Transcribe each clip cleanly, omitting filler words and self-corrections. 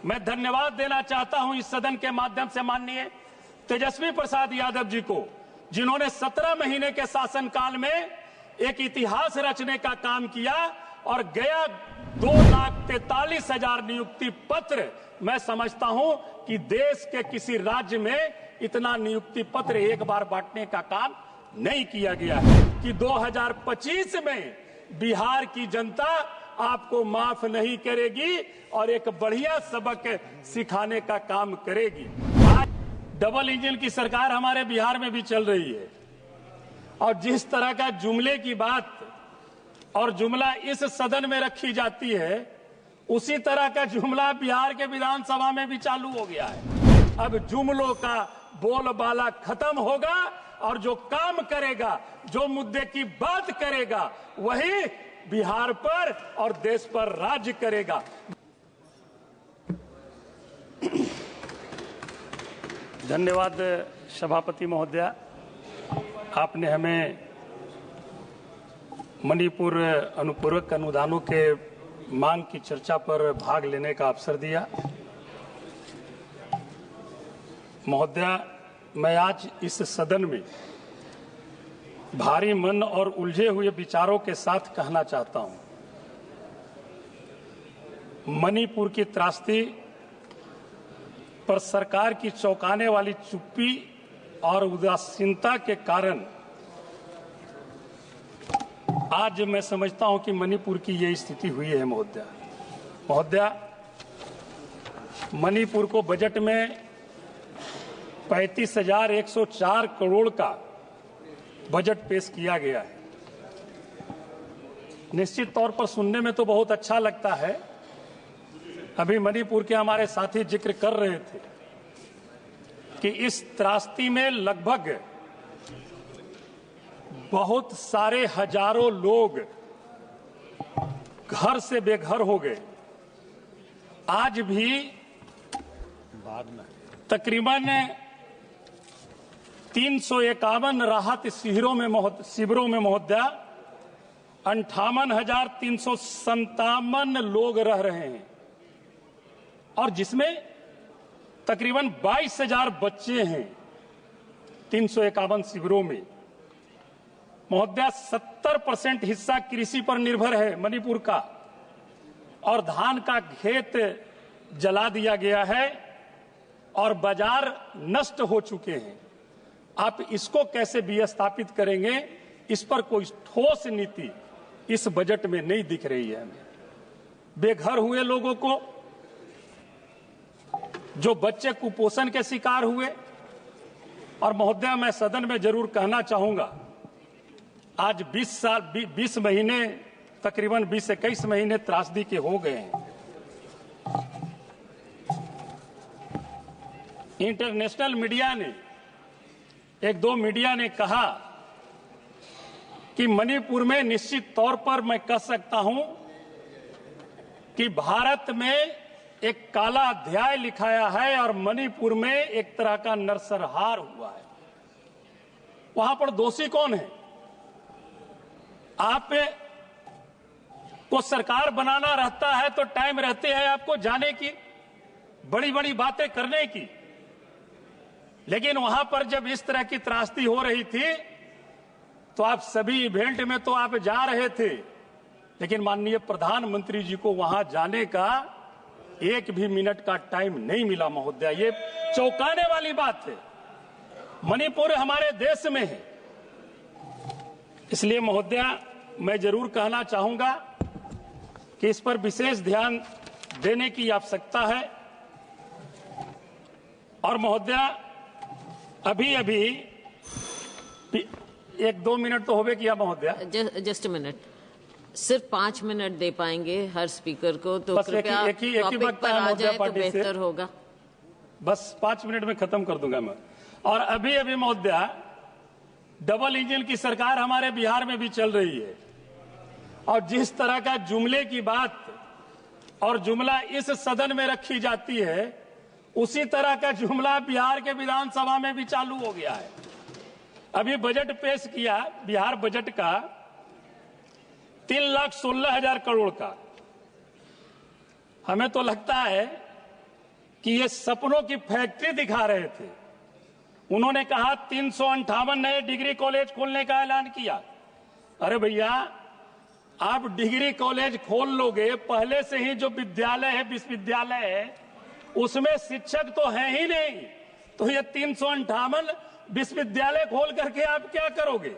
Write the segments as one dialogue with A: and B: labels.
A: मैं धन्यवाद देना चाहता हूं इस सदन के माध्यम से माननीय तेजस्वी प्रसाद यादव जी को, जिन्होंने 17 महीने के शासनकाल में एक इतिहास रचने का काम किया और गया 2,43,000 नियुक्ति पत्र। मैं समझता हूं कि देश के किसी राज्य में इतना नियुक्ति पत्र एक बार बांटने का काम नहीं किया गया है कि 2025 में बिहार की जनता आपको माफ नहीं करेगी और एक बढ़िया सबक सिखाने का काम करेगी। आज डबल इंजन की सरकार हमारे बिहार में भी चल रही है और जिस तरह का जुमले की बात और जुमला इस सदन में रखी जाती है, उसी तरह का जुमला बिहार के विधानसभा में भी चालू हो गया है। अब जुमलों का बोलबाला खत्म होगा और जो काम करेगा, जो मुद्दे की बात करेगा, वही बिहार पर और देश पर राज्य करेगा। धन्यवाद सभापति महोदया, आपने हमें मणिपुर अनुपूरक अनुदानों के मांग की चर्चा पर भाग लेने का अवसर दिया। महोदया, मैं आज इस सदन में भारी मन और उलझे हुए विचारों के साथ कहना चाहता हूं, मणिपुर की त्रासदी पर सरकार की चौंकाने वाली चुप्पी और उदासीनता के कारण आज मैं समझता हूं कि मणिपुर की ये स्थिति हुई है। महोदया, मणिपुर को बजट में 35,104 करोड़ का बजट पेश किया गया है। निश्चित तौर पर सुनने में तो बहुत अच्छा लगता है। अभी मणिपुर के हमारे साथी जिक्र कर रहे थे कि इस त्रासदी में लगभग बहुत सारे हजारों लोग घर से बेघर हो गए। आज भी तकरीबन 351 राहत शिविरों में महोदया 58,357 लोग रह रहे हैं और जिसमें तकरीबन 22,000 बच्चे हैं 351 शिविरों में। महोदया, 70% हिस्सा कृषि पर निर्भर है मणिपुर का और धान का खेत जला दिया गया है और बाजार नष्ट हो चुके हैं। आप इसको कैसे विस्थापित करेंगे, इस पर कोई ठोस नीति इस बजट में नहीं दिख रही है हमें। बेघर हुए लोगों को, जो बच्चे कुपोषण के शिकार हुए, और महोदया मैं सदन में जरूर कहना चाहूंगा, आज 20 महीने, तकरीबन 20-21 महीने त्रासदी के हो गए हैं। इंटरनेशनल मीडिया ने, एक दो मीडिया ने कहा कि मणिपुर में निश्चित तौर पर मैं कह सकता हूं कि भारत में एक काला अध्याय लिखाया है और मणिपुर में एक तरह का नरसंहार हुआ है। वहां पर दोषी कौन है? आप को सरकार बनाना रहता है तो टाइम रहते हैं आपको जाने की, बड़ी बड़ी बातें करने की, लेकिन वहां पर जब इस तरह की त्रासदी हो रही थी तो आप सभी इवेंट में तो आप जा रहे थे, लेकिन माननीय प्रधानमंत्री जी को वहां जाने का एक भी मिनट का टाइम नहीं मिला। महोदया, ये चौंकाने वाली बात है। मणिपुर हमारे देश में है, इसलिए महोदया मैं जरूर कहना चाहूंगा कि इस पर विशेष ध्यान देने की आवश्यकता है। और महोदया, अभी 1-2 मिनट तो होवे किया महोदया।
B: जस्ट अ मिनट, सिर्फ 5 मिनट दे पाएंगे हर स्पीकर को, तो कृपया टॉपिक पर आ जाए तो बेहतर होगा।
A: बस 5 मिनट में खत्म कर दूंगा मैं। और अभी महोदया, डबल इंजन की सरकार हमारे बिहार में भी चल रही है और जिस तरह का जुमले की बात और जुमला इस सदन में रखी जाती है, उसी तरह का जुमला बिहार के विधानसभा में भी चालू हो गया है। अभी बजट पेश किया बिहार बजट का 3,16,000 करोड़ का। हमें तो लगता है कि ये सपनों की फैक्ट्री दिखा रहे थे। उन्होंने कहा 358 नए डिग्री कॉलेज खोलने का ऐलान किया। अरे भैया, आप डिग्री कॉलेज खोल लोगे, पहले से ही जो विद्यालय है, विश्वविद्यालय है, उसमें शिक्षक तो है ही नहीं, तो ये 358 विश्वविद्यालय खोल करके आप क्या करोगे?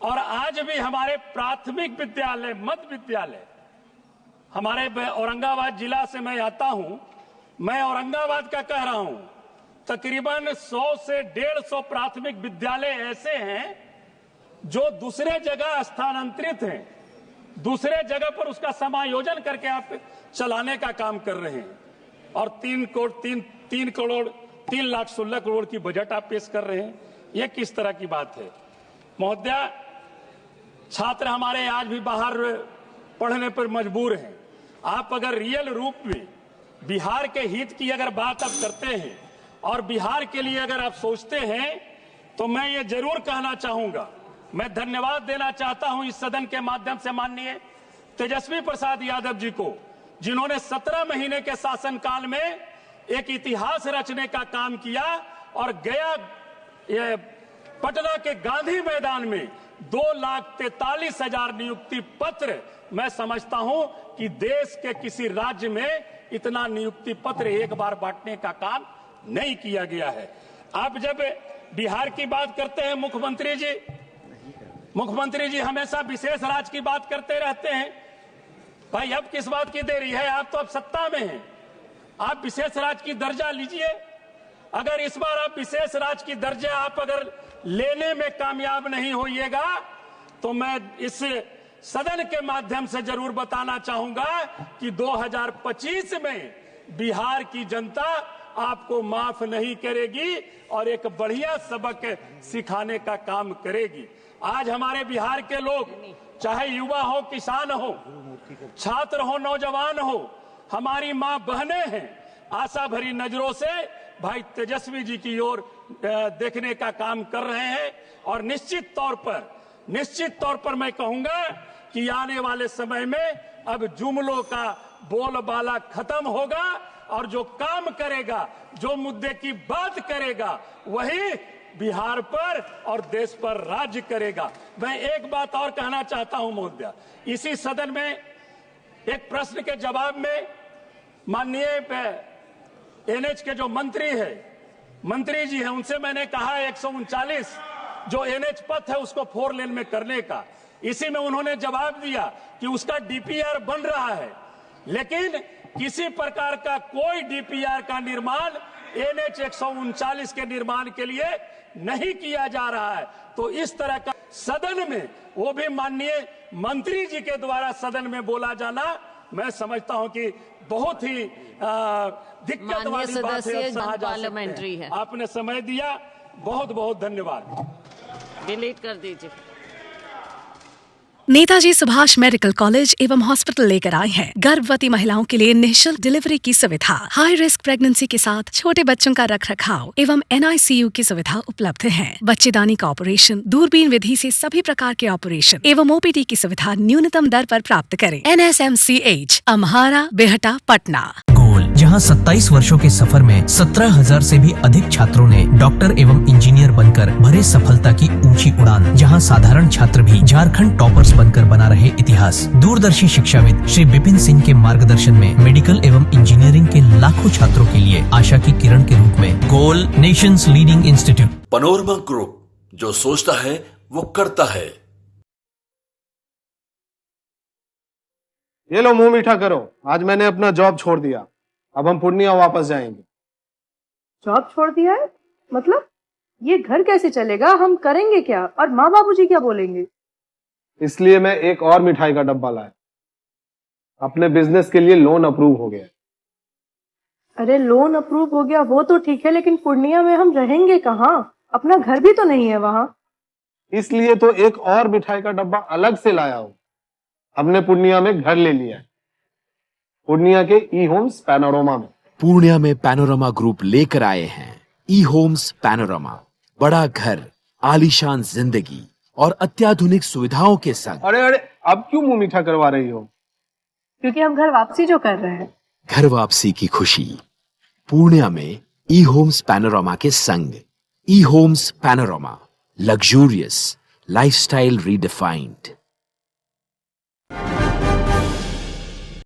A: और आज भी हमारे प्राथमिक विद्यालय, मध्य विद्यालय, हमारे औरंगाबाद जिला से मैं आता हूं, मैं औरंगाबाद का कह रहा हूं, तकरीबन 100 से 150 प्राथमिक विद्यालय ऐसे हैं जो दूसरे जगह स्थानांतरित हैं, दूसरे जगह पर उसका समायोजन करके आप चलाने का काम कर रहे हैं। और 3,16 करोड़ की बजट आप पेश कर रहे हैं। यह किस तरह की बात है? महोदया, छात्र हमारे आज भी बाहर पढ़ने पर मजबूर हैं। आप अगर रियल रूप में बिहार के हित की अगर बात आप करते हैं और बिहार के लिए अगर आप सोचते हैं, तो मैं ये जरूर कहना चाहूंगा, मैं धन्यवाद देना चाहता हूं इस सदन के माध्यम से माननीय तेजस्वी प्रसाद यादव जी को, जिन्होंने 17 महीने के शासनकाल में एक इतिहास रचने का काम किया और गया पटना के गांधी मैदान में 2,43,000 नियुक्ति पत्र, मैं समझता हूं कि देश के किसी राज्य में इतना नियुक्ति पत्र एक बार बांटने का काम नहीं किया गया है। आप जब बिहार की बात करते हैं, मुख्यमंत्री जी हमेशा विशेष राज्य की बात करते रहते हैं। भाई, अब किस बात की देरी है? आप तो अब सत्ता में हैं, आप विशेष राज्य की दर्जा लीजिए। अगर इस बार आप विशेष राज्य की दर्जा आप अगर लेने में कामयाब नहीं होइएगा, तो मैं इस सदन के माध्यम से जरूर बताना चाहूंगा कि 2025 में बिहार की जनता आपको माफ नहीं करेगी और एक बढ़िया सबक सिखाने का काम करेगी। आज हमारे बिहार के लोग, चाहे युवा हो, किसान हो, छात्र हो, नौजवान हो, हमारी मां बहनें हैं, आशा भरी नजरों से भाई तेजस्वी जी की ओर देखने का काम कर रहे हैं। और निश्चित तौर पर मैं कहूंगा कि आने वाले समय में अब जुमलों का बोलबाला खत्म होगा और जो काम करेगा, जो मुद्दे की बात करेगा, वही बिहार पर और देश पर राज्य करेगा। मैं एक बात और कहना चाहता हूं महोदया, इसी सदन में एक प्रश्न के जवाब में माननीय एनएच के जो मंत्री जी हैं, उनसे मैंने कहा 139 जो एनएच पथ है उसको 4 लेन में करने का। इसी में उन्होंने जवाब दिया कि उसका डीपीआर बन रहा है, लेकिन किसी प्रकार का कोई डीपीआर का निर्माण एनएच 139 के निर्माण के लिए नहीं किया जा रहा है। तो इस तरह का सदन में, वो भी माननीय मंत्री जी के द्वारा सदन में बोला जाना, मैं समझता हूं कि बहुत ही दिक्कत वाली बात है।
B: पार्लियामेंट्री है।
A: आपने समय दिया, बहुत बहुत धन्यवाद।
B: डिलीट कर दीजिए।
C: नेताजी सुभाष मेडिकल कॉलेज एवं हॉस्पिटल लेकर आए हैं गर्भवती महिलाओं के लिए निःशुल्क डिलीवरी की सुविधा। हाई रिस्क प्रेगनेंसी के साथ छोटे बच्चों का रखरखाव एवं NICU की सुविधा उपलब्ध है। बच्चेदानी का ऑपरेशन, दूरबीन विधि से सभी प्रकार के ऑपरेशन एवं OPD की सुविधा न्यूनतम दर पर प्राप्त करें। NSMCH, अम्हारा, बेहटा, पटना।
D: जहां 27 वर्षों के सफर में 17,000 से भी अधिक छात्रों ने डॉक्टर एवं इंजीनियर बनकर भरे सफलता की ऊंची उड़ान। जहां साधारण छात्र भी झारखंड टॉपर्स बनकर बना रहे इतिहास। दूरदर्शी शिक्षाविद श्री विपिन सिंह के मार्गदर्शन में मेडिकल एवं इंजीनियरिंग के लाखों छात्रों के लिए आशा की किरण के रूप में गोल, nation's leading institute.
E: Panorama Group, जो सोचता है वो करता है।
F: ये लो, मुंह मीठा करो। आज मैंने अपना जॉब छोड़ दिया, अब हम पूर्णिया वापस जाएंगे।
G: जॉब छोड़ दिया है? मतलब ये घर कैसे चलेगा? हम करेंगे क्या? और माँ बाबूजी क्या बोलेंगे?
F: इसलिए मैं एक और मिठाई का डब्बा लाया। अपने बिजनेस के लिए लोन अप्रूव हो गया।
G: अरे लोन अप्रूव हो गया वो तो ठीक है, लेकिन पूर्णिया में हम रहेंगे कहाँ? अपना घर भी तो नहीं है वहाँ।
F: इसलिए तो एक और मिठाई का डब्बा अलग से लाया हूँ। हमने पूर्णिया में घर ले लिया है, पूर्णिया के ई-होम्स पैनोरमा में।
H: पूर्णिया में पैनोरमा ग्रुप लेकर आए हैं ई-होम्स पैनोरमा। बड़ा घर, आलीशान जिंदगी और अत्याधुनिक सुविधाओं के संग।
F: अरे अब क्यों मुंह मीठा करवा रही हो?
G: क्योंकि हम घर वापसी जो कर रहे हैं।
H: घर वापसी की खुशी पूर्णिया में ई होम्स पैनोरामा के संग। E Homes Panorama, luxurious lifestyle redefined.